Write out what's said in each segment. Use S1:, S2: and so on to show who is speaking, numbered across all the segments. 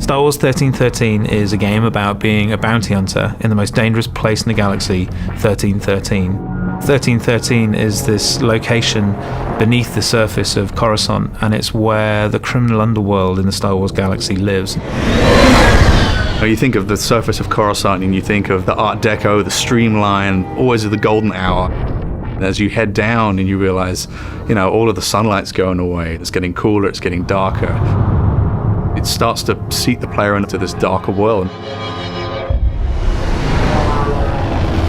S1: Star Wars 1313 is a game about being a bounty hunter in the most dangerous place in the galaxy, 1313. 1313 is this location beneath the surface of Coruscant, and it's where the criminal underworld in the Star Wars galaxy lives.
S2: You think of the surface of Coruscant and you think of the Art Deco, the streamline, always the golden hour. As you head down and you realize, all of the sunlight's going away, it's getting cooler, it's getting darker. It starts to seat the player into this darker world.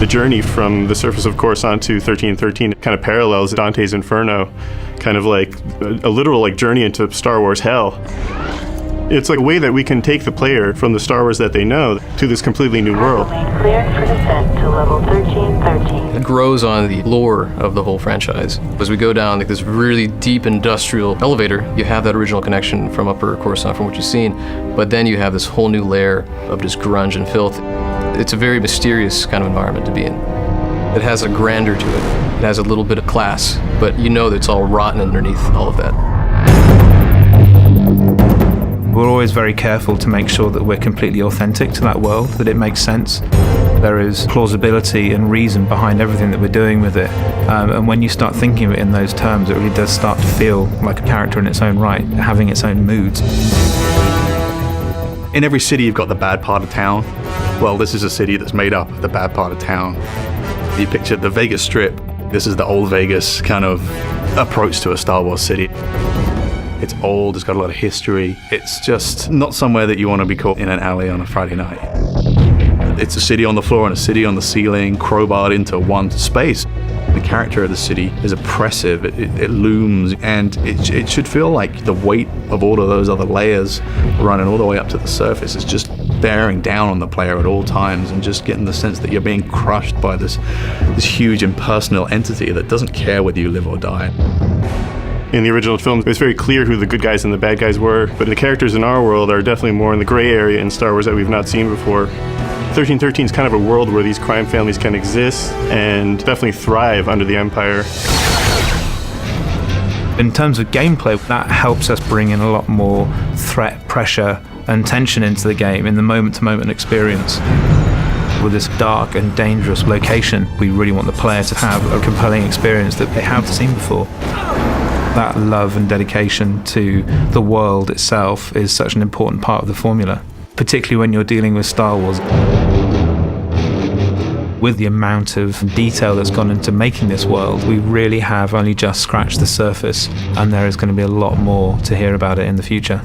S3: The journey from the surface of Coruscant to 1313 kind of parallels Dante's Inferno, kind of like a literal journey into Star Wars hell. It's like a way that we can take the player from the Star Wars that they know to this completely new world.
S4: Cleared for descent to level 1313.
S5: It grows on the lore of the whole franchise. As we go down this really deep industrial elevator, you have that original connection from Upper Coruscant from what you've seen, but then you have this whole new layer of just grunge and filth. It's a very mysterious kind of environment to be in. It has a grandeur to it. It has a little bit of class, but that it's all rotten underneath all of that.
S1: We're always very careful to make sure that we're completely authentic to that world, that it makes sense. There is plausibility and reason behind everything that we're doing with it. And when you start thinking of it in those terms, it really does start to feel like a character in its own right, having its own moods.
S2: In every city, you've got the bad part of town. Well, this is a city that's made up of the bad part of town. You picture the Vegas Strip. This is the old Vegas kind of approach to a Star Wars city. It's old, it's got a lot of history. It's just not somewhere that you want to be caught in an alley on a Friday night. It's a city on the floor and a city on the ceiling, crowbarred into one space. The character of the city is oppressive, it looms, and it should feel like the weight of all of those other layers running all the way up to the surface is just bearing down on the player at all times, and just getting the sense that you're being crushed by this huge impersonal entity that doesn't care whether you live or die.
S3: In the original film, it's very clear who the good guys and the bad guys were, but the characters in our world are definitely more in the gray area in Star Wars that we've not seen before. 1313 is kind of a world where these crime families can exist and definitely thrive under the Empire.
S1: In terms of gameplay, that helps us bring in a lot more threat, pressure, and tension into the game in the moment-to-moment experience. With this dark and dangerous location, we really want the player to have a compelling experience that they haven't seen before. That love and dedication to the world itself is such an important part of the formula, particularly when you're dealing with Star Wars. With the amount of detail that's gone into making this world, we really have only just scratched the surface, and there is going to be a lot more to hear about it in the future.